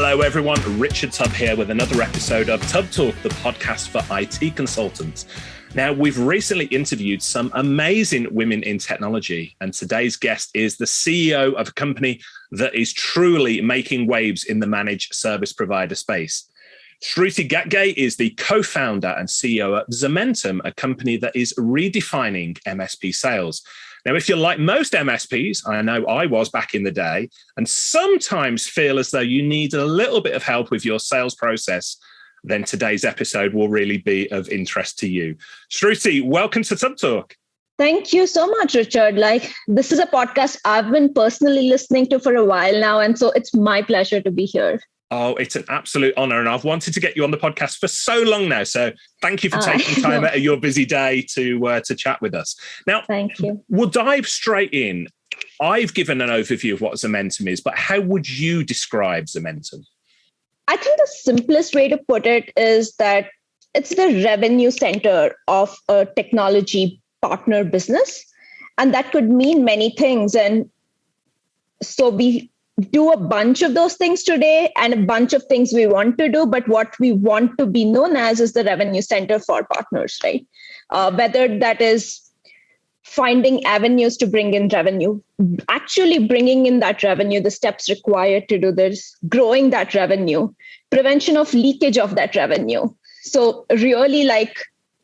Hello everyone, Richard Tubb here with another episode of Tubb Talk, the podcast for IT consultants. Now, we've recently interviewed some amazing women in technology, and today's guest is the CEO of a company that is truly making waves in the managed service provider space. Shruti Ghatge is the co-founder and CEO at Zomentum, a company that is redefining MSP sales. Now, if you're like most MSPs, I know I was back in the day, and sometimes feel as though you need a little bit of help with your sales process, then today's episode will really be of interest to you. Shruti, welcome to Tubb Talk. Thank you so much, Richard. This is a podcast I've been personally listening to for a while now, and so it's my pleasure to be here. Oh, it's an absolute honor. And I've wanted to get you on the podcast for so long now. So thank you for taking time out of your busy day to chat with us. Now, thank you. We'll dive straight in. I've given an overview of what Zomentum is, but how would you describe Zomentum? I think the simplest way to put it is that it's the revenue center of a technology partner business. And that could mean many things. And so we do a bunch of those things today and a bunch of things we want to do, but what we want to be known as is the revenue center for partners, right? Whether that is finding avenues to bring in revenue, actually bringing in that revenue, the steps required to do this, growing that revenue, prevention of leakage of that revenue. So really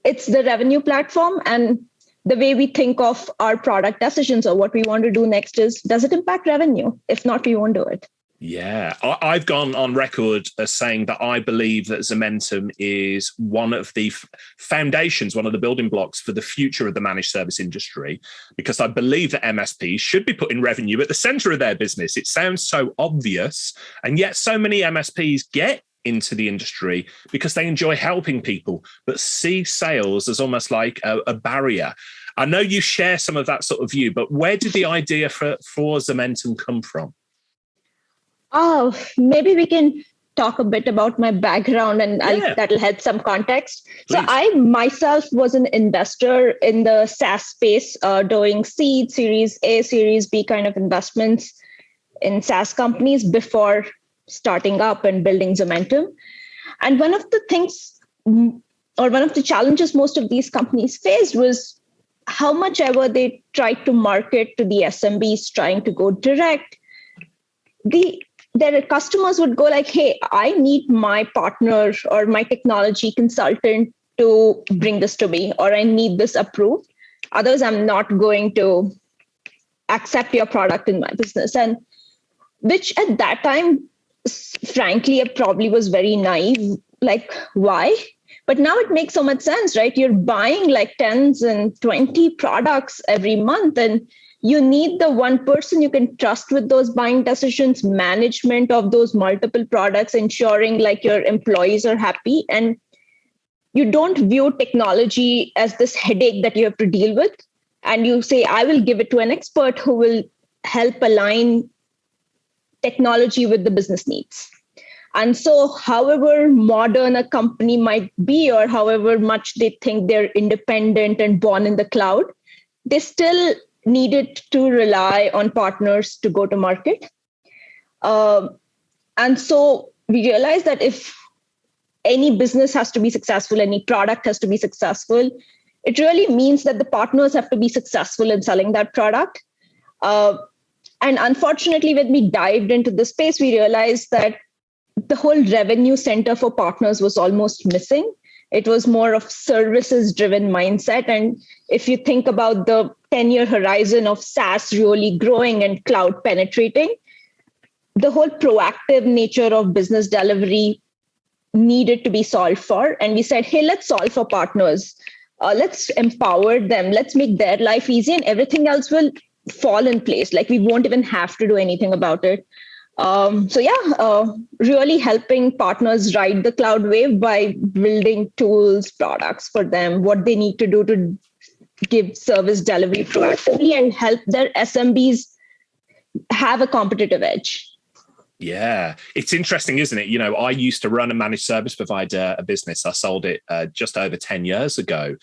it's the revenue platform, and the way we think of our product decisions or what we want to do next is, does it impact revenue? If not, we won't do it. Yeah, I've gone on record as saying that I believe that Zomentum is one of the foundations, one of the building blocks for the future of the managed service industry, because I believe that MSPs should be putting revenue at the center of their business. It sounds so obvious, and yet so many MSPs get into the industry because they enjoy helping people, but see sales as almost like a barrier. I know you share some of that sort of view, but where did the idea for Zomentum come from? Oh, maybe we can talk a bit about my background, and that'll help some context. Please. So I myself was an investor in the SaaS space, doing seed, Series A, Series B kind of investments in SaaS companies before starting up and building Zomentum. And one of the things, or one of the challenges most of these companies faced was how much ever they tried to market to the SMBs trying to go direct, their customers would go like, hey, I need my partner or my technology consultant to bring this to me, or I need this approved. Otherwise, I'm not going to accept your product in my business. And which at that time, frankly, it probably was very naive. Like, why? But now it makes so much sense, right? You're buying like 10 and 20 products every month, and you need the one person you can trust with those buying decisions, management of those multiple products, ensuring like your employees are happy. And you don't view technology as this headache that you have to deal with. And you say, I will give it to an expert who will help align technology with the business needs. And so however modern a company might be, or however much they think they're independent and born in the cloud, they still needed to rely on partners to go to market. And so we realized that if any business has to be successful, any product has to be successful, it really means that the partners have to be successful in selling that product. And unfortunately, when we dived into the space, we realized that the whole revenue center for partners was almost missing. It was more of services-driven mindset. And if you think about the 10-year horizon of SaaS really growing and cloud penetrating, the whole proactive nature of business delivery needed to be solved for. And we said, hey, let's solve for partners. Let's empower them. Let's make their life easy, and everything else will fall in place. Like, we won't even have to do anything about it. Really helping partners ride the cloud wave by building tools, products for them, what they need to do to give service delivery proactively and help their SMBs have a competitive edge. Yeah, it's interesting, isn't it? You know, I used to run a managed service provider, a business. I sold it just over 10 years ago.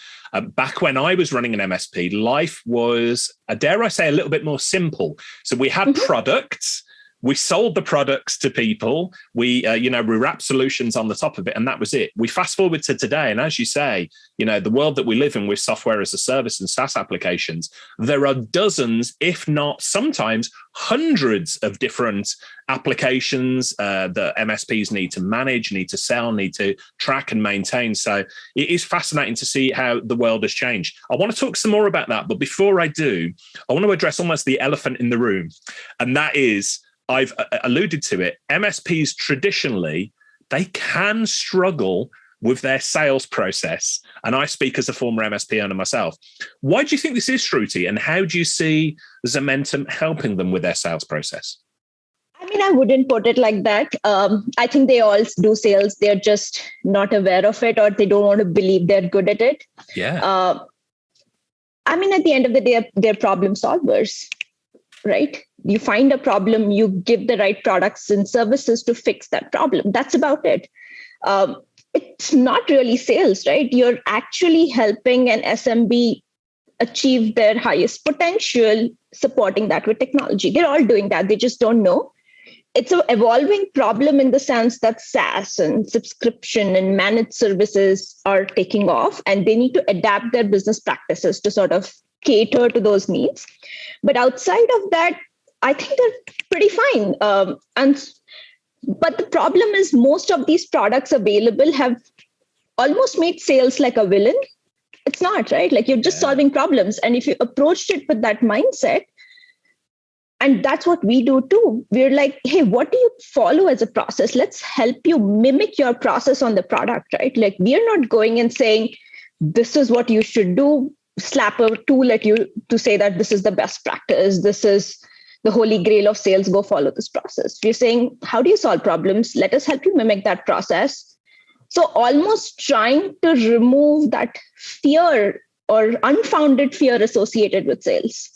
Back when I was running an MSP, life was, dare I say, a little bit more simple. So we had products, we sold the products to people. We wrapped solutions on the top of it, and that was it. We fast forward to today, and as you say, the world that we live in with software as a service and SaaS applications, there are dozens, if not sometimes hundreds of different applications that MSPs need to manage, need to sell, need to track and maintain. So it is fascinating to see how the world has changed. I want to talk some more about that, but before I do, I want to address almost the elephant in the room, and that is, I've alluded to it, MSPs traditionally, they can struggle with their sales process. And I speak as a former MSP owner myself. Why do you think this is, Shruti? And how do you see Zomentum helping them with their sales process? I mean, I wouldn't put it like that. I think they all do sales. They're just not aware of it, or they don't want to believe they're good at it. Yeah. I mean, at the end of the day, they're problem solvers, right? You find a problem, you give the right products and services to fix that problem. That's about it. It's not really sales, right? You're actually helping an SMB achieve their highest potential, supporting that with technology. They're all doing that. They just don't know. It's an evolving problem in the sense that SaaS and subscription and managed services are taking off, and they need to adapt their business practices to sort of cater to those needs. But outside of that, I think they're pretty fine. But the problem is most of these products available have almost made sales like a villain. It's not, right? Like, you're just solving problems. And if you approached it with that mindset, and that's what we do too. We're like, hey, what do you follow as a process? Let's help you mimic your process on the product, right? Like, we're not going and saying, this is what you should do, slap a tool at you to say that this is the best practice. This is the holy grail of sales, go follow this process. We're saying, how do you solve problems? Let us help you mimic that process. So almost trying to remove that fear or unfounded fear associated with sales.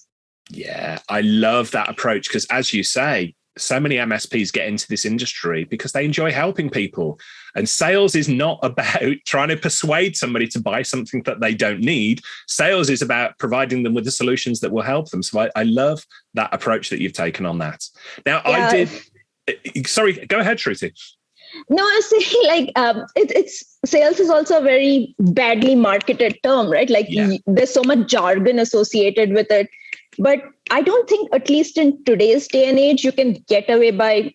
Yeah, I love that approach because, as you say, so many MSPs get into this industry because they enjoy helping people. And sales is not about trying to persuade somebody to buy something that they don't need. Sales is about providing them with the solutions that will help them. So I love that approach that you've taken on that. Now, sorry, go ahead, Shruti. No, I was saying, it's sales is also a very badly marketed term, right? Like, there's so much jargon associated with it. But I don't think, at least in today's day and age, you can get away by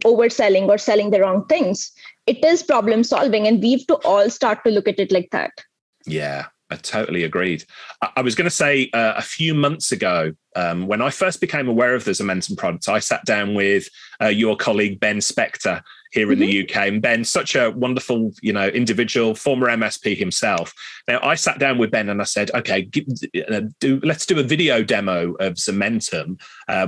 overselling or selling the wrong things. It is problem solving, and we've to all start to look at it like that. Yeah, I totally agreed. I was going to say a few months ago, when I first became aware of the Zomentum product, I sat down with your colleague, Ben Spector, here in the UK. And Ben, such a wonderful, individual, former MSP himself. Now, I sat down with Ben and I said, okay, let's do a video demo of Zomentum,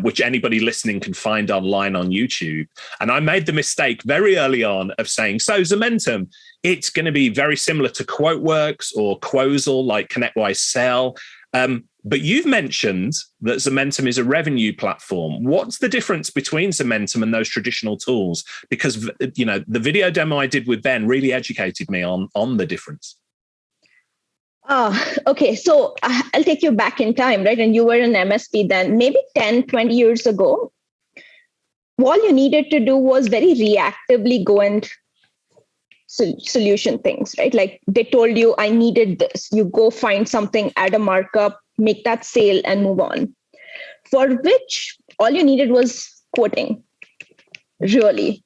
which anybody listening can find online on YouTube. And I made the mistake very early on of saying, so Zomentum, it's going to be very similar to QuoteWorks or Quozal, like ConnectWise Sell. But you've mentioned that Zomentum is a revenue platform. What's the difference between Zomentum and those traditional tools? Because, the video demo I did with Ben really educated me on the difference. Okay. So I'll take you back in time, right? And you were an MSP then, maybe 10, 20 years ago. All you needed to do was very reactively go and solution things, right? Like, they told you, I needed this. You go find something, add a markup, make that sale and move on. For which all you needed was quoting, really.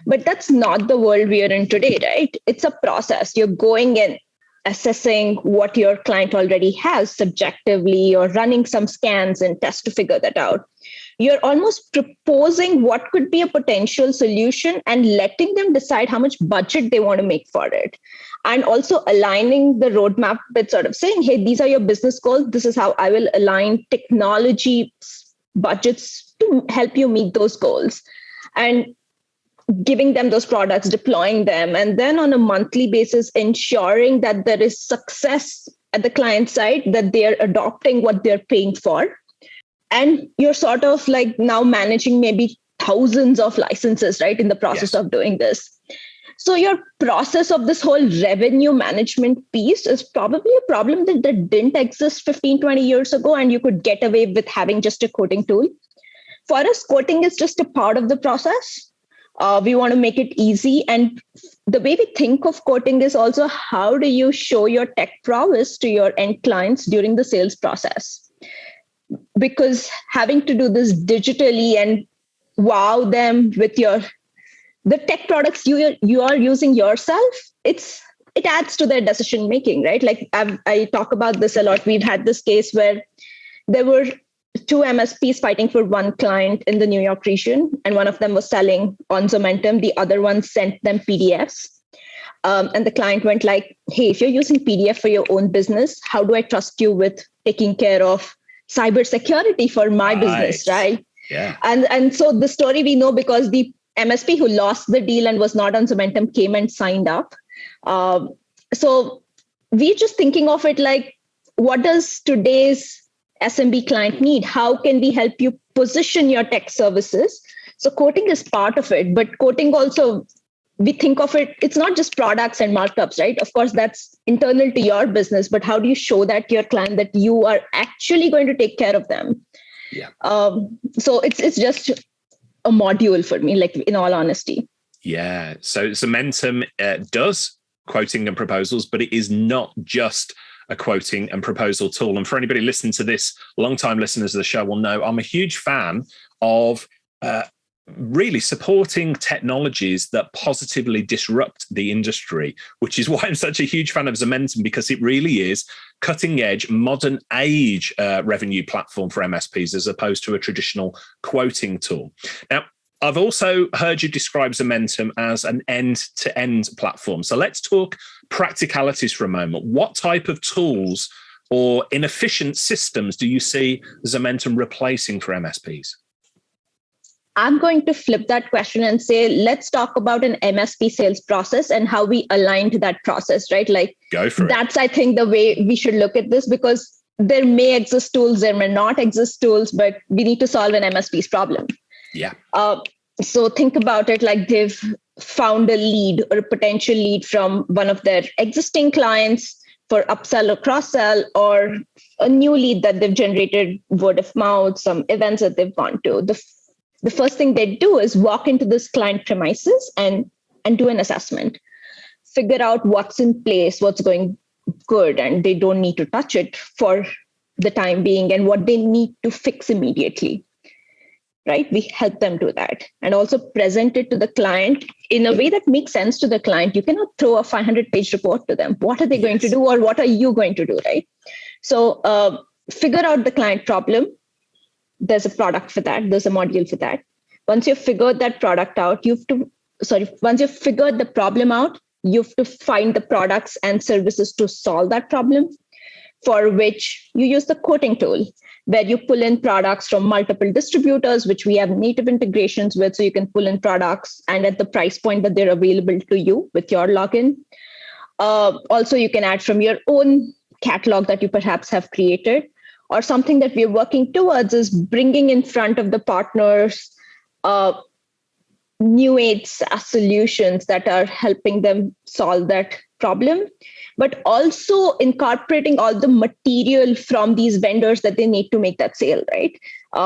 But that's not the world we are in today, right? It's a process. You're going and assessing what your client already has subjectively, or running some scans and tests to figure that out. You're almost proposing what could be a potential solution and letting them decide how much budget they want to make for it. And also aligning the roadmap with sort of saying, hey, these are your business goals. This is how I will align technology budgets to help you meet those goals. And giving them those products, deploying them, and then on a monthly basis, ensuring that there is success at the client side, that they're adopting what they're paying for. And you're sort of like now managing maybe thousands of licenses, right, in the process of doing this. So your process of this whole revenue management piece is probably a problem that didn't exist 15, 20 years ago, and you could get away with having just a quoting tool. For us, quoting is just a part of the process. We want to make it easy. And the way we think of quoting is also, how do you show your tech prowess to your end clients during the sales process? Because having to do this digitally and wow them with the tech products you are using yourself, it adds to their decision making, right? Like I talk about this a lot. We've had this case where there were two MSPs fighting for one client in the New York region, and one of them was selling on Zomentum. The other one sent them PDFs. And the client went like, hey, if you're using PDF for your own business, how do I trust you with taking care of cybersecurity for my business, right? Yeah. And so the story we know because the MSP who lost the deal and was not on Zomentum came and signed up. So we're just thinking of it like, what does today's SMB client need? How can we help you position your tech services? So quoting is part of it, but quoting also, we think of it, it's not just products and markups, right? Of course, that's internal to your business, but how do you show that to your client that you are actually going to take care of them? Yeah. So it's just a module for me, like in all honesty. Yeah. So Zomentum does quoting and proposals, but it is not just a quoting and proposal tool. And for anybody listening to this, long-time listeners of the show will know I'm a huge fan of really supporting technologies that positively disrupt the industry, which is why I'm such a huge fan of Zomentum, because it really is cutting edge, modern age revenue platform for MSPs as opposed to a traditional quoting tool. Now, I've also heard you describe Zomentum as an end-to-end platform. So let's talk practicalities for a moment. What type of tools or inefficient systems do you see Zomentum replacing for MSPs? I'm going to flip that question and say, let's talk about an MSP sales process and how we align to that process, right? Like, go for it. That's, I think, the way we should look at this, because there may exist tools, there may not exist tools, but we need to solve an MSP's problem. Yeah. So think about it like they've found a lead or a potential lead from one of their existing clients for upsell or cross-sell, or a new lead that they've generated word of mouth, some events that they've gone to. The first thing they do is walk into this client premises and do an assessment, figure out what's in place, what's going good, and they don't need to touch it for the time being, and what they need to fix immediately, right? We help them do that and also present it to the client in a way that makes sense to the client. You cannot throw a 500-page report to them. What are they going to do, or what are you going to do, right? So figure out the client problem. There's a product for that. There's a module for that. Once you've figured that product out, once you've figured the problem out, you have to find the products and services to solve that problem, for which you use the quoting tool, where you pull in products from multiple distributors, which we have native integrations with. So you can pull in products and at the price point that they're available to you with your login. Also, you can add from your own catalog that you perhaps have created. Or something that we're working towards is bringing in front of the partners new age SaaS solutions that are helping them solve that problem, but also incorporating all the material from these vendors that they need to make that sale, right?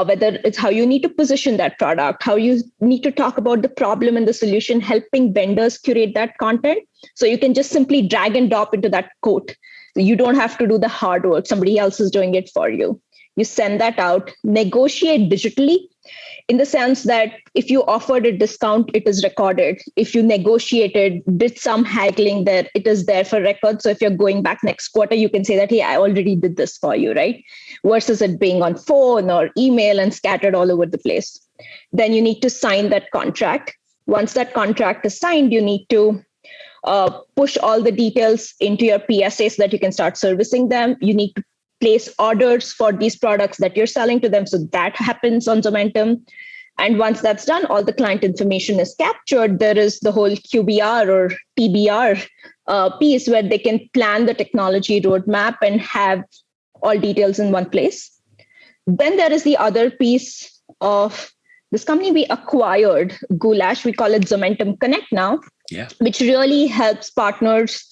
Whether it's how you need to position that product, how you need to talk about the problem and the solution, helping vendors curate that content. So you can just simply drag and drop into that quote. You don't have to do the hard work. Somebody else is doing it for you. You send that out, negotiate digitally, in the sense that if you offered a discount, it is recorded. If you negotiated, did some haggling there, it is there for record. So if you're going back next quarter, you can say that, hey, I already did this for you, right? Versus it being on phone or email and scattered all over the place. Then you need to sign that contract. Once that contract is signed, you need to push all the details into your PSA so that you can start servicing them. You need to place orders for these products that you're selling to them. So that happens on Zomentum. And once that's done, all the client information is captured. There is the whole QBR or TBR piece where they can plan the technology roadmap and have all details in one place. Then there is the other piece of this company we acquired, Goulash, we call it Zomentum Connect now, which really helps partners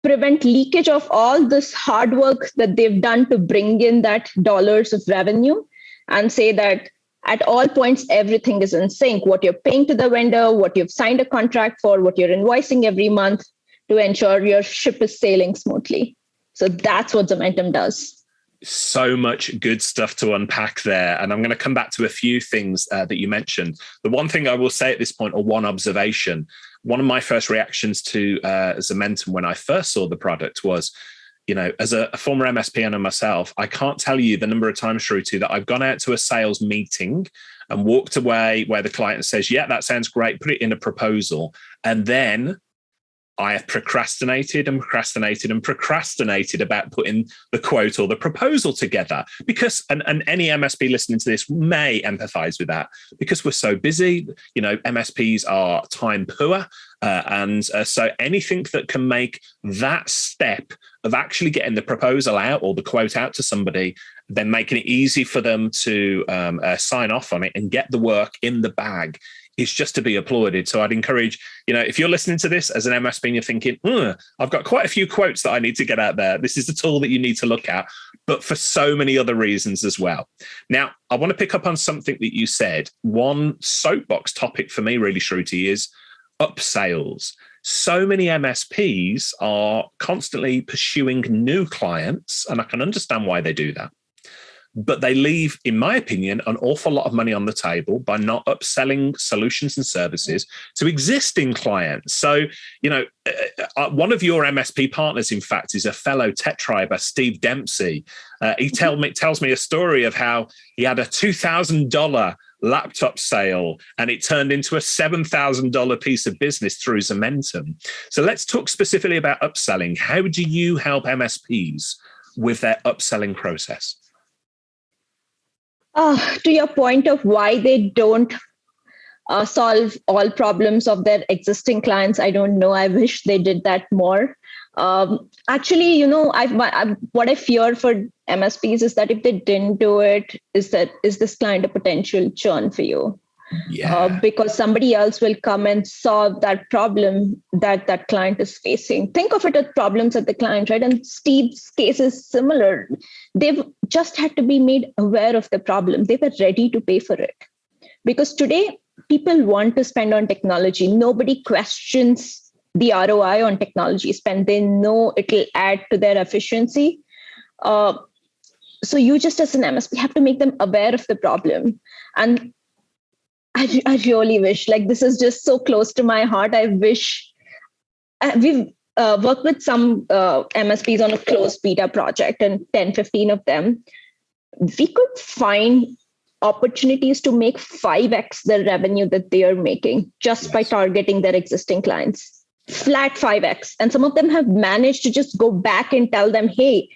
prevent leakage of all this hard work that they've done to bring in that dollars of revenue, and say that At all points, everything is in sync. What you're paying to the vendor, what you've signed a contract for, what you're invoicing every month to ensure your ship is sailing smoothly. So that's what Zomentum does. So much good stuff to unpack there. And I'm going to come back to a few things that you mentioned. The one thing I will say at this point, or one observation, one of my first reactions to Zomentum when I first saw the product was, as a former MSP and myself, I can't tell you the number of times, Shruti, that I've gone out to a sales meeting and walked away where the client says, yeah, that sounds great, put it in a proposal. And then I have procrastinated about putting the quote or the proposal together because, and any MSP listening to this may empathize with that because we're so busy. MSPs are time poor. So anything that can make that step of actually getting the proposal out or the quote out to somebody, then making it easy for them to sign off on it and get the work in the bag is just to be applauded. So I'd encourage, if you're listening to this as an MSP and you're thinking, I've got quite a few quotes that I need to get out there. This is the tool that you need to look at, but for so many other reasons as well. Now, I want to pick up on something that you said. One soapbox topic for me really, Shruti, is upsales. So many MSPs are constantly pursuing new clients, and I can understand why they do that. But they leave, in my opinion, an awful lot of money on the table by not upselling solutions and services to existing clients. So, one of your MSP partners, in fact, is a fellow tech triber, Steve Dempsey. He tells me a story of how he had a $2,000 laptop sale and it turned into a $7,000 piece of business through Zomentum. So let's talk specifically about upselling. How do you help MSPs with their upselling process? To your point of why they don't solve all problems of their existing clients, I don't know. I wish they did that more. Actually, what I fear for MSPs is that if they didn't do it, is this client a potential churn for you? Yeah. Because somebody else will come and solve that problem that client is facing. Think of it as problems at the client, right? And Steve's case is similar. They've just had to be made aware of the problem. They were ready to pay for it. Because today, people want to spend on technology. Nobody questions the ROI on technology spend. They know it will add to their efficiency. So you just as an MSP have to make them aware of the problem. And I really wish, this is just so close to my heart. I wish we've worked with some MSPs on a closed beta project and 10, 15 of them. We could find opportunities to make 5x the revenue that they are making just by targeting their existing clients, flat 5x. And some of them have managed to just go back and tell them, hey,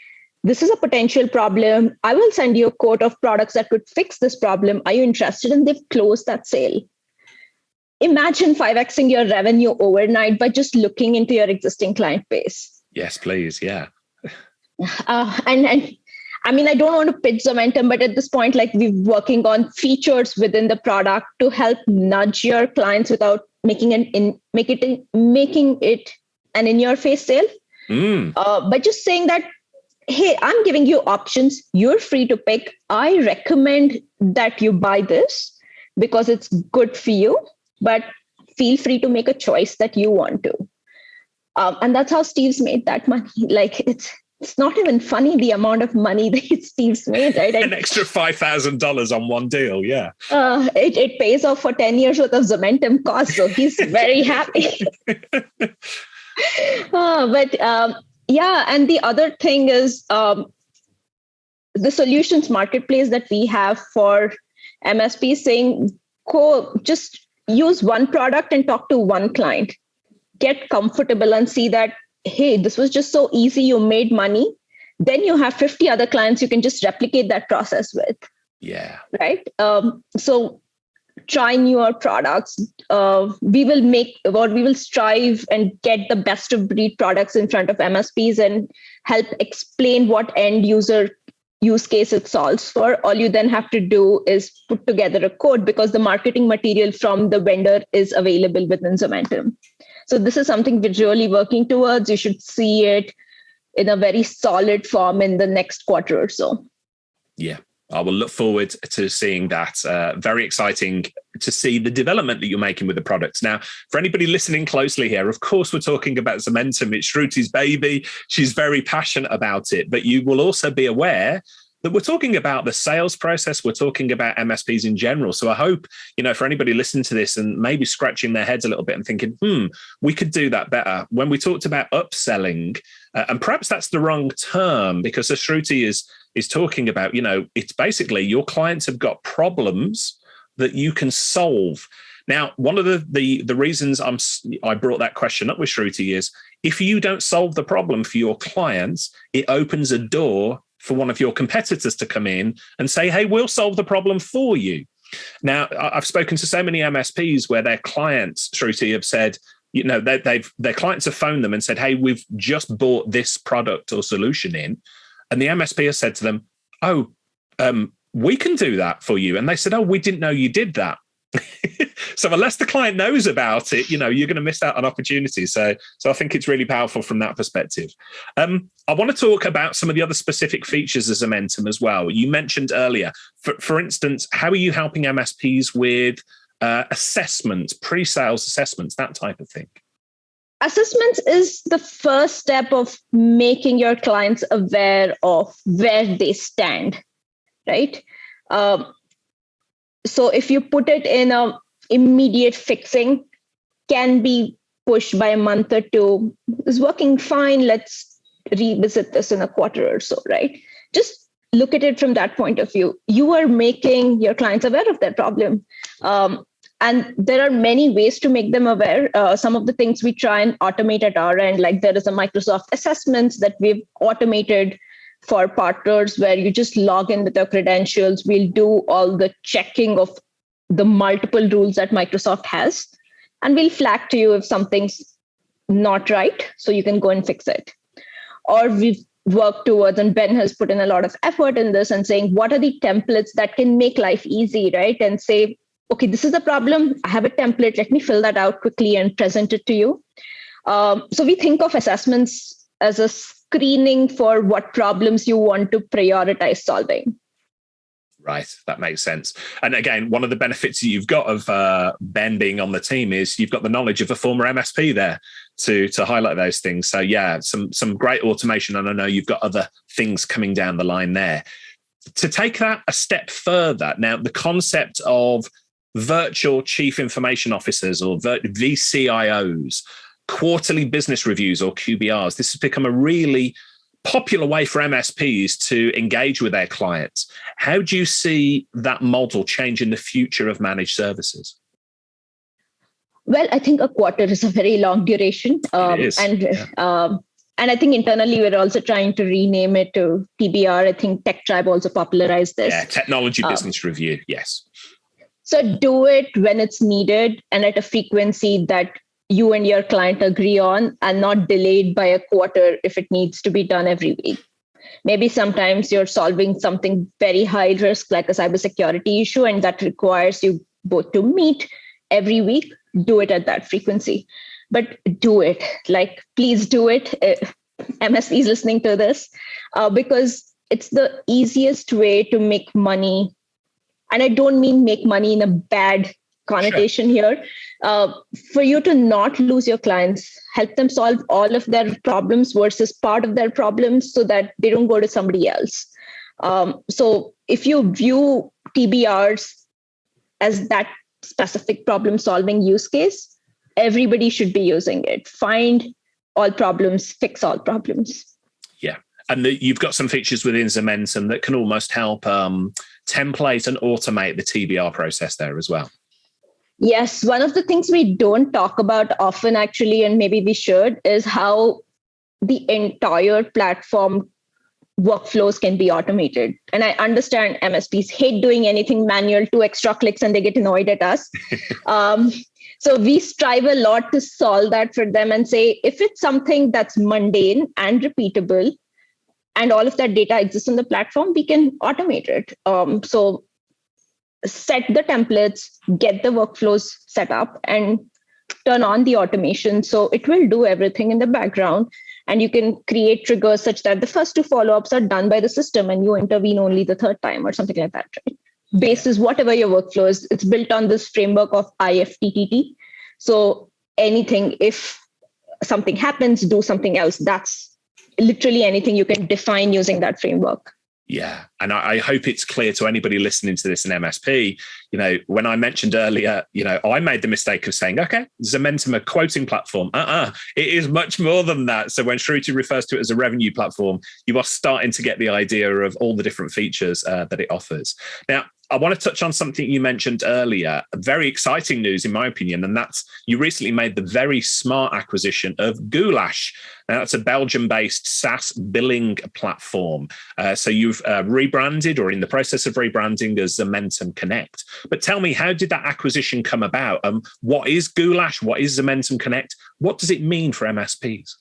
this is a potential problem. I will send you a quote of products that could fix this problem. Are you interested? And they've closed that sale. Imagine 5xing your revenue overnight by just looking into your existing client base. Yes, please. Yeah. And I mean, I don't want to pitch Zomentum, but at this point, we're working on features within the product to help nudge your clients without making it an in-your-face sale. By just saying that, hey, I'm giving you options. You're free to pick. I recommend that you buy this because it's good for you, but feel free to make a choice that you want to. And that's how Steve's made that money. It's not even funny the amount of money that Steve's made, right? An extra $5,000 on one deal, yeah. It pays off for 10 years worth of Zomentum cost, so he's very happy. Yeah, and the other thing is the solutions marketplace that we have for MSP saying, just use one product and talk to one client. Get comfortable and see that, hey, this was just so easy, you made money. Then you have 50 other clients you can just replicate that process with. Yeah. Right? So try newer products. We will strive and get the best of breed products in front of MSPs and help explain what end user use case it solves for. All you then have to do is put together a code because the marketing material from the vendor is available within Zomentum. So this is something we're really working towards. You should see it in a very solid form in the next quarter or so. Yeah. I will look forward to seeing that. Very exciting to see the development that you're making with the products. Now, for anybody listening closely here, of course, we're talking about Zomentum. It's Shruti's baby. She's very passionate about it. But you will also be aware that we're talking about the sales process. We're talking about MSPs in general. So I hope, for anybody listening to this and maybe scratching their heads a little bit and thinking, we could do that better. When we talked about upselling, and perhaps that's the wrong term, because as Shruti is talking about, it's basically your clients have got problems that you can solve. Now, one of the reasons I brought that question up with Shruti is if you don't solve the problem for your clients, it opens a door for one of your competitors to come in and say, hey, we'll solve the problem for you. Now, I've spoken to so many MSPs where their clients, Shruti, have said, their clients have phoned them and said, hey, we've just bought this product or solution in. And the MSP has said to them, we can do that for you. And they said, we didn't know you did that. So unless the client knows about it, you're going to miss out on opportunities. So I think it's really powerful from that perspective. I want to talk about some of the other specific features of Zomentum as well. You mentioned earlier, for instance, how are you helping MSPs with assessments, pre-sales assessments, that type of thing? Assessments is the first step of making your clients aware of where they stand, right? So if you put it in a immediate fixing, can be pushed by a month or two, is working fine, let's revisit this in a quarter or so, right? Just look at it from that point of view. You are making your clients aware of their problem. And there are many ways to make them aware. Some of the things we try and automate at our end, like there is a Microsoft assessments that we've automated for partners where you just log in with your credentials. We'll do all the checking of the multiple rules that Microsoft has, and we'll flag to you if something's not right, so you can go and fix it. Or we've worked towards, and Ben has put in a lot of effort in this and saying, what are the templates that can make life easy, right? And say, okay, this is a problem. I have a template. Let me fill that out quickly and present it to you. So we think of assessments as a screening for what problems you want to prioritize solving. Right, that makes sense. And again, one of the benefits you've got of Ben being on the team is you've got the knowledge of a former MSP there to highlight those things. So yeah, some great automation, and I know you've got other things coming down the line there. To take that a step further, now the concept of virtual chief information officers or VCIOs, quarterly business reviews or QBRs, this has become a really popular way for MSPs to engage with their clients. How do you see that model change in the future of managed services? Well, I think a quarter is a very long duration. It is. And I think internally, we're also trying to rename it to TBR. I think Tech Tribe also popularized this. Yeah, technology business review, yes. So do it when it's needed and at a frequency that you and your client agree on, and not delayed by a quarter if it needs to be done every week. Maybe sometimes you're solving something very high risk, like a cybersecurity issue, and that requires you both to meet every week. Do it at that frequency, but do it. Like, please do it. MSPs listening to this, because it's the easiest way to make money. And I don't mean make money in a bad connotation here. For you to not lose your clients, help them solve all of their problems versus part of their problems so that they don't go to somebody else. So if you view TBRs as that specific problem solving use case, everybody should be using it. Find all problems, fix all problems. Yeah. And you've got some features within Zomentum that can almost help template and automate the TBR process there as well. Yes, one of the things we don't talk about often, actually, and maybe we should, is how the entire platform workflows can be automated. And I understand MSPs hate doing anything manual, 2 extra clicks, and they get annoyed at us. So we strive a lot to solve that for them and say, if it's something that's mundane and repeatable, and all of that data exists on the platform, we can automate it. So set the templates, get the workflows set up, and turn on the automation. So it will do everything in the background. And you can create triggers such that the first two follow-ups are done by the system and you intervene only the third time or something like that, right? Basis whatever your workflow is, it's built on this framework of IFTTT. So anything, if something happens, do something else. That's literally anything you can define using that framework. Yeah. And I hope it's clear to anybody listening to this in MSP, when I mentioned earlier, I made the mistake of saying, okay, Zomentum, a quoting platform. It is much more than that. So when Shruti refers to it as a revenue platform, you are starting to get the idea of all the different features that it offers. Now, I want to touch on something you mentioned earlier, very exciting news in my opinion, and that's you recently made the very smart acquisition of Goulash. Now, that's a Belgium-based SaaS billing platform. So you've rebranded or in the process of rebranding as Zomentum Connect. But tell me, how did that acquisition come about? What is Goulash? What is Zomentum Connect? What does it mean for MSPs?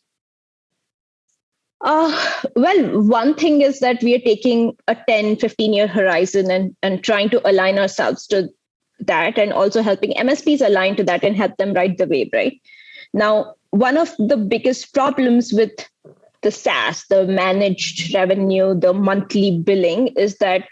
Well, one thing is that we are taking a 10, 15-year horizon and trying to align ourselves to that, and also helping MSPs align to that and help them ride the wave, right? Now, one of the biggest problems with the SaaS, the managed revenue, the monthly billing, is that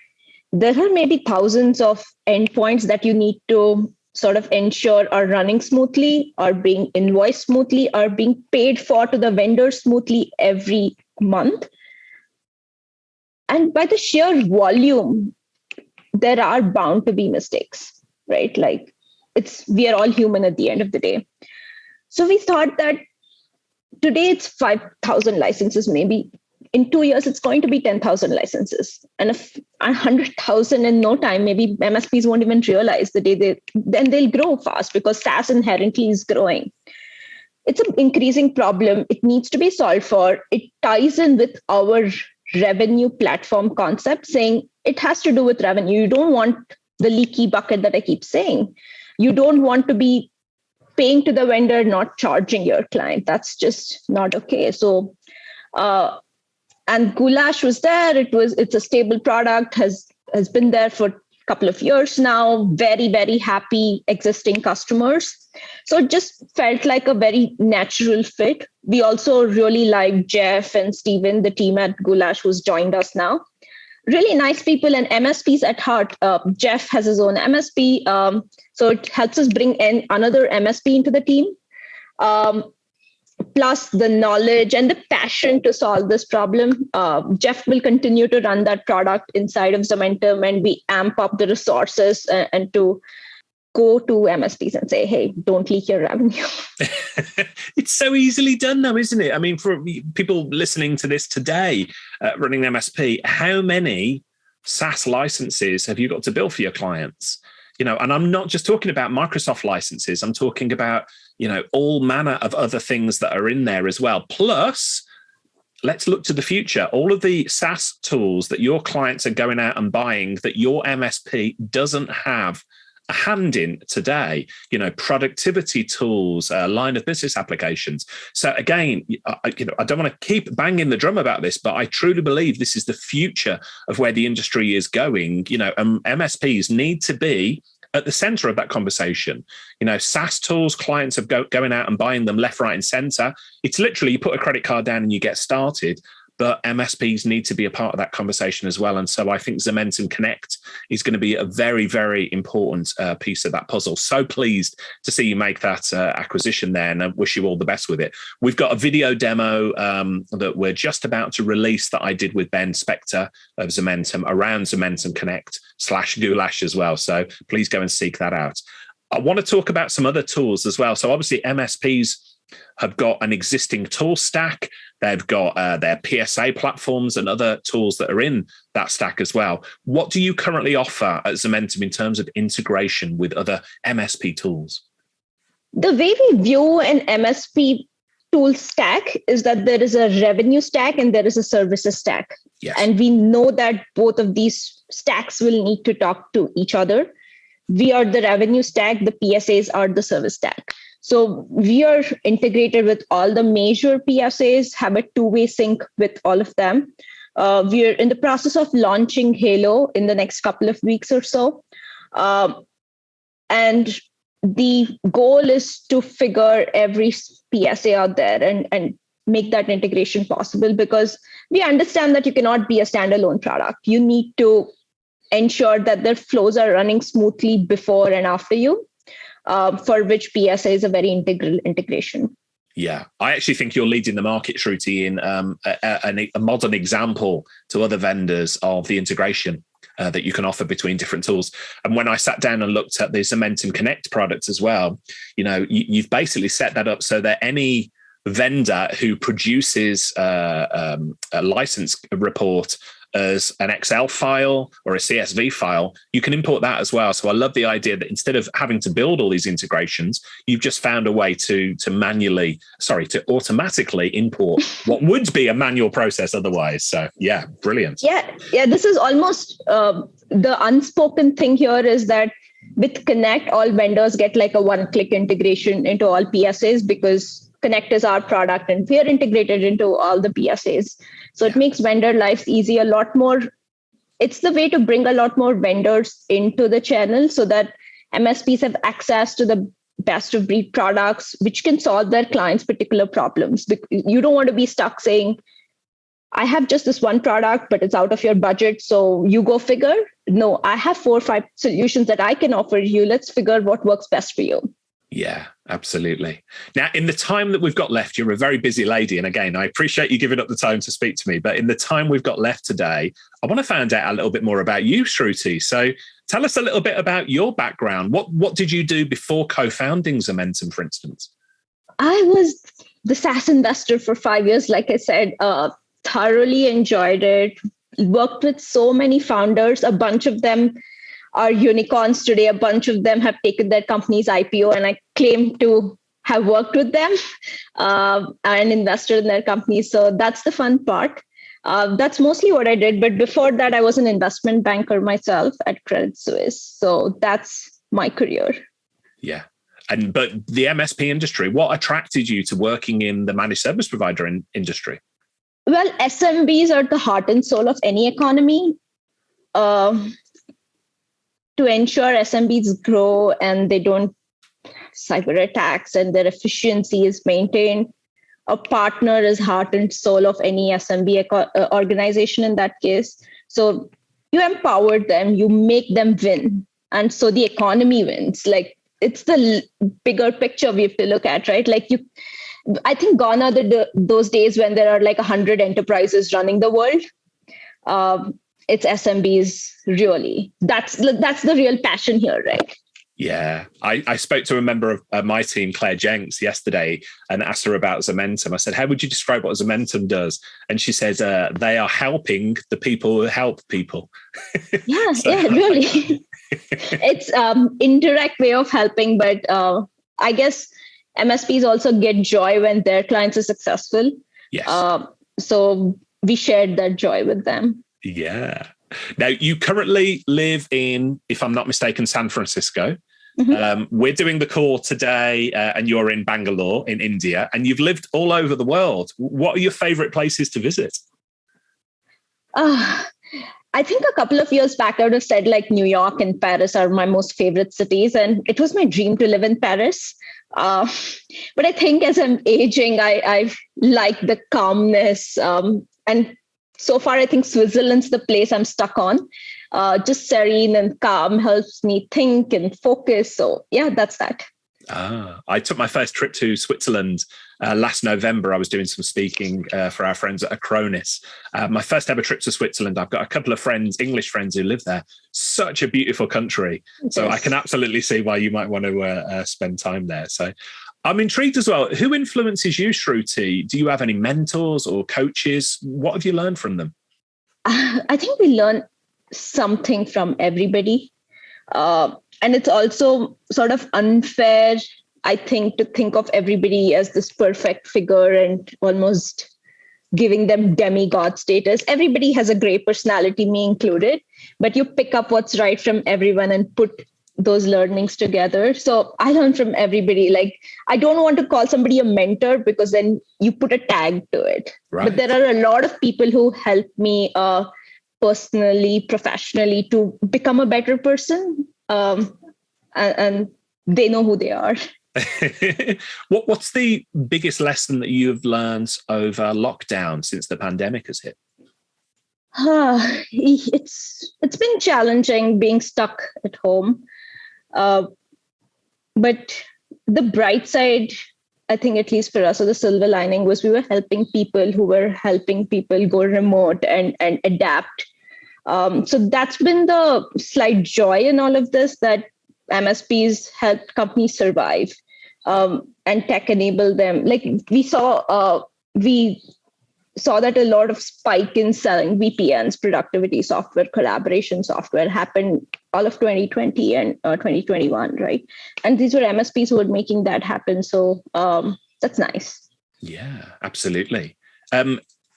there are maybe thousands of endpoints that you need to sort of ensure are running smoothly, are being invoiced smoothly, are being paid for to the vendor smoothly every month. And by the sheer volume, there are bound to be mistakes, right? Like we are all human at the end of the day. So we thought that today it's 5,000 licenses, maybe in 2 years, it's going to be 10,000 licenses. And if 100,000 in no time, maybe MSPs won't even realize the day then they'll grow fast because SaaS inherently is growing. It's an increasing problem. It needs to be solved for. It ties in with our revenue platform concept, saying it has to do with revenue. You don't want the leaky bucket that I keep saying. You don't want to be paying to the vendor, not charging your client. That's just not okay. So, and Goulash was there. It's a stable product, has been there for a couple of years now. Very, very happy existing customers. So it just felt like a very natural fit. We also really like Jeff and Steven, the team at Goulash, who's joined us now. Really nice people and MSPs at heart. Jeff has his own MSP. So it helps us bring in another MSP into the team. Plus the knowledge and the passion to solve this problem. Jeff will continue to run that product inside of Zomentum, and we amp up the resources and to go to MSPs and say, hey, don't leak your revenue. It's so easily done now, isn't it? I mean, for people listening to this today, running an MSP, how many SaaS licenses have you got to bill for your clients? And I'm not just talking about Microsoft licenses. I'm talking about, all manner of other things that are in there as well. Plus, let's look to the future. All of the SaaS tools that your clients are going out and buying that your MSP doesn't have a hand in today, productivity tools, line of business applications. So again, I don't want to keep banging the drum about this, but I truly believe this is the future of where the industry is going. MSPs need to be at the center of that conversation. SaaS tools, clients are going out and buying them left, right, and center. It's literally you put a credit card down and you get started. But MSPs need to be a part of that conversation as well. And so I think Zomentum Connect is going to be a very, very important piece of that puzzle. So pleased to see you make that acquisition there, and I wish you all the best with it. We've got a video demo that we're just about to release that I did with Ben Spector of Zomentum around Zomentum Connect /Goulash as well. So please go and seek that out. I want to talk about some other tools as well. So obviously MSPs have got an existing tool stack. They've got their PSA platforms and other tools that are in that stack as well. What do you currently offer at Zomentum in terms of integration with other MSP tools? The way we view an MSP tool stack is that there is a revenue stack and there is a services stack. Yes. And we know that both of these stacks will need to talk to each other. We are the revenue stack, the PSAs are the service stack. So we are integrated with all the major PSAs, have a two-way sync with all of them. We are in the process of launching Halo in the next couple of weeks or so. And the goal is to figure every PSA out there and make that integration possible, because we understand that you cannot be a standalone product. You need to ensure that their flows are running smoothly before and after you, for which PSA is a very integral integration. Yeah, I actually think you're leading the market, Shruti, in a modern example to other vendors of the integration that you can offer between different tools. And when I sat down and looked at the Zomentum Connect product as well, you've basically set that up so that any vendor who produces a license report as an Excel file or a CSV file, you can import that as well. So I love the idea that instead of having to build all these integrations, you've just found a way to automatically import what would be a manual process otherwise. So yeah, brilliant. Yeah. This is almost the unspoken thing here is that with Connect, all vendors get like a one-click integration into all PSAs, because Connect is our product and we're integrated into all the PSAs. So it makes vendor lives easy a lot more. It's the way to bring a lot more vendors into the channel so that MSPs have access to the best of breed products, which can solve their clients' particular problems. You don't want to be stuck saying, I have just this one product, but it's out of your budget, so you go figure. No, I have 4 or 5 solutions that I can offer you. Let's figure what works best for you. Yeah, absolutely. Now, in the time that we've got left, you're a very busy lady. And again, I appreciate you giving up the time to speak to me. But in the time we've got left today, I want to find out a little bit more about you, Shruti. So tell us a little bit about your background. What did you do before co-founding Zomentum, for instance? I was the SaaS investor for 5 years. Like I said, thoroughly enjoyed it. Worked with so many founders. A bunch of them are unicorns today. A bunch of them have taken their company's IPO, and I claim to have worked with them and invested in their companies. So that's the fun part. That's mostly what I did. But before that, I was an investment banker myself at Credit Suisse. So that's my career. Yeah. But the MSP industry, what attracted you to working in the managed service provider industry? Well, SMBs are the heart and soul of any economy. To ensure SMBs grow and they don't cyber attacks and their efficiency is maintained, a partner is heart and soul of any SMB organization in that case. So you empower them, you make them win. And so the economy wins. Like, it's the bigger picture we have to look at, right? Like I think gone are those days when there are like 100 enterprises running the world. It's SMBs, really. That's the real passion here, right? Yeah. I spoke to a member of my team, Claire Jenks, yesterday and asked her about Zomentum. I said, how would you describe what Zomentum does? And she says, they are helping the people who help people. Yeah, really. It's indirect way of helping, but I guess MSPs also get joy when their clients are successful. Yes. So we shared that joy with them. Yeah. Now, you currently live in, if I'm not mistaken, San Francisco. Mm-hmm. We're doing the call today and you're in Bangalore in India, and you've lived all over the world. What are your favorite places to visit? I think a couple of years back, I would have said like New York and Paris are my most favorite cities. And it was my dream to live in Paris. But I think as I'm aging, I like the calmness. And so far, I think Switzerland's the place I'm stuck on. Just serene and calm helps me think and focus. So yeah, that's that. I took my first trip to Switzerland last November. I was doing some speaking for our friends at Acronis. My first ever trip to Switzerland. I've got a couple of friends, English friends who live there. Such a beautiful country. So I can absolutely see why you might want to spend time there. So I'm intrigued as well. Who influences you, Shruti? Do you have any mentors or coaches? What have you learned from them? I think we learn something from everybody. And it's also sort of unfair, I think, to think of everybody as this perfect figure and almost giving them demigod status. Everybody has a great personality, me included, but you pick up what's right from everyone and put those learnings together. So I learn from everybody. Like, I don't want to call somebody a mentor because then you put a tag to it. Right. But there are a lot of people who help me personally, professionally to become a better person. And they know who they are. What's the biggest lesson that you've learned over lockdown since the pandemic has hit? It's been challenging being stuck at home, but the bright side, I think, at least for us, or the silver lining, was we were helping people who were helping people go remote and adapt. So that's been the slight joy in all of this, that MSPs helped companies survive and tech enable them. Like we saw that a lot of spike in selling VPNs, productivity software, collaboration software happened all of 2020 and 2021, right? And these were MSPs who were making that happen. So that's nice. Yeah, absolutely.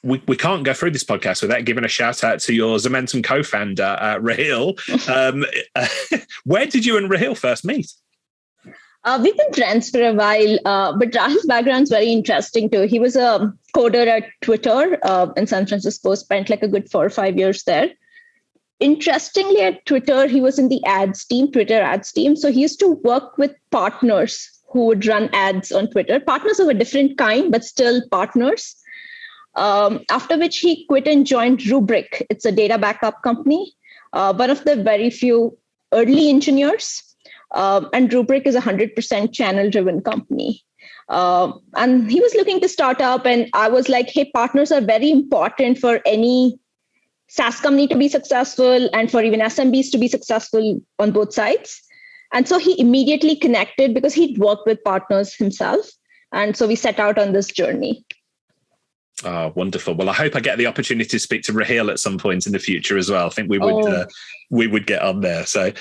We can't go through this podcast without giving a shout out to your Zomentum co-founder, Rahil. Where did you and Rahil first meet? We've been friends for a while, but Rahul's background's very interesting too. He was a coder at Twitter in San Francisco, spent like a good 4 or 5 years there. Interestingly, at Twitter, he was in the Twitter ads team. So he used to work with partners who would run ads on Twitter, partners of a different kind, but still partners. After which he quit and joined Rubrik. It's a data backup company, one of the very few early engineers. And Rubrik is a 100% channel-driven company. And he was looking to start up, and I was like, hey, partners are very important for any SaaS company to be successful and for even SMBs to be successful on both sides. And so he immediately connected because he'd worked with partners himself. And so we set out on this journey. Oh, wonderful. Well, I hope I get the opportunity to speak to Rahil at some point in the future as well. I think we would get on there. So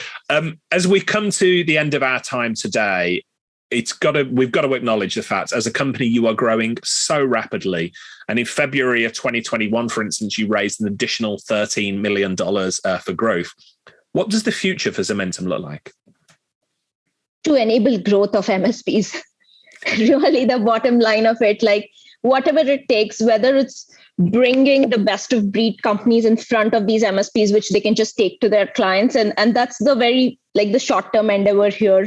as we come to the end of our time today, we've got to acknowledge the fact, as a company, you are growing so rapidly. And in February of 2021, for instance, you raised an additional $13 million for growth. What does the future for Zomentum look like? To enable growth of MSPs. Really the bottom line of it, like whatever it takes, whether it's bringing the best of breed companies in front of these MSPs, which they can just take to their clients. And that's the very, like the short-term endeavor here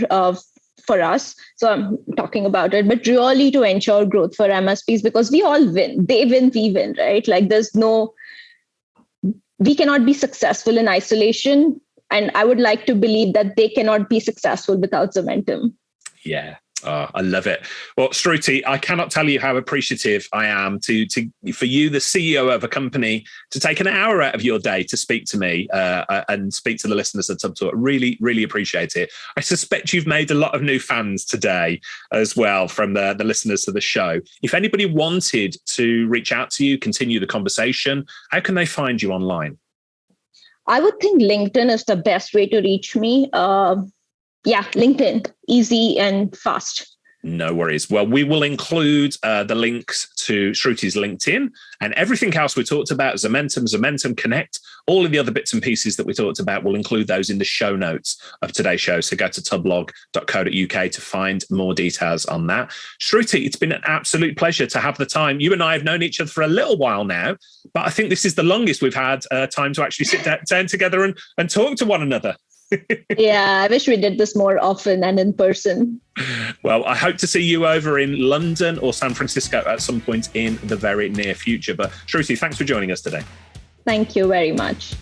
for us. So I'm talking about it, but really to ensure growth for MSPs, because we all win. They win, we win, right? Like we cannot be successful in isolation. And I would like to believe that they cannot be successful without Zomentum. Yeah. Oh, I love it. Well, Shruti, I cannot tell you how appreciative I am for you, the CEO of a company, to take an hour out of your day to speak to me and speak to the listeners at TubTalk. Really, really appreciate it. I suspect you've made a lot of new fans today as well from the listeners to the show. If anybody wanted to reach out to you, continue the conversation, how can they find you online? I would think LinkedIn is the best way to reach me. LinkedIn, easy and fast. No worries. Well, we will include the links to Shruti's LinkedIn and everything else we talked about, Zomentum Connect, all of the other bits and pieces that we talked about. We'll include those in the show notes of today's show. So go to tublog.co.uk to find more details on that. Shruti, it's been an absolute pleasure to have the time. You and I have known each other for a little while now, but I think this is the longest we've had time to actually sit down together and talk to one another. Yeah, I wish we did this more often and in person. Well, I hope to see you over in London or San Francisco at some point in the very near future. But Shruti, thanks for joining us today. Thank you very much.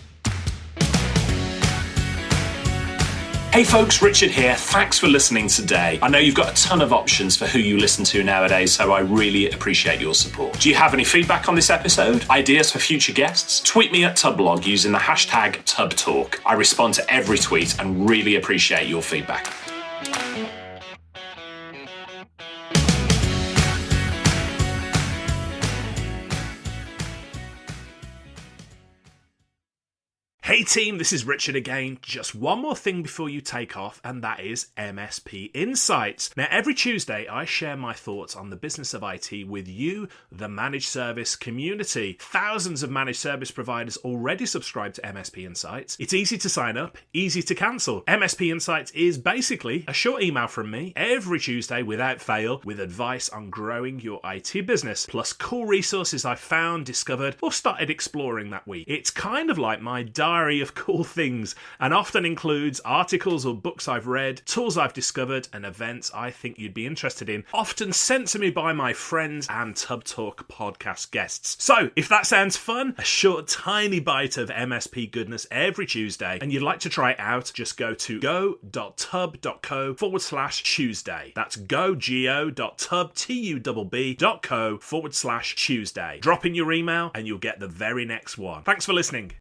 Hey folks, Richard here. Thanks for listening today. I know you've got a ton of options for who you listen to nowadays, so I really appreciate your support. Do you have any feedback on this episode? Ideas for future guests? Tweet me at Tublog using the hashtag TubTalk. I respond to every tweet and really appreciate your feedback. Hey team, this is Richard again. Just one more thing before you take off, and that is MSP Insights. Now, every Tuesday, I share my thoughts on the business of IT with you, the managed service community. Thousands of managed service providers already subscribe to MSP Insights. It's easy to sign up, easy to cancel. MSP Insights is basically a short email from me every Tuesday without fail with advice on growing your IT business, plus cool resources I found, discovered, or started exploring that week. It's kind of like my diary diary of cool things and often includes articles or books I've read, tools I've discovered, and events I think you'd be interested in, often sent to me by my friends and Tub Talk podcast guests. So, if that sounds fun, a short, tiny bite of MSP goodness every Tuesday, and you'd like to try it out, just go to go.tub.co/Tuesday. That's go.tub.co/Tuesday. Drop in your email and you'll get the very next one. Thanks for listening.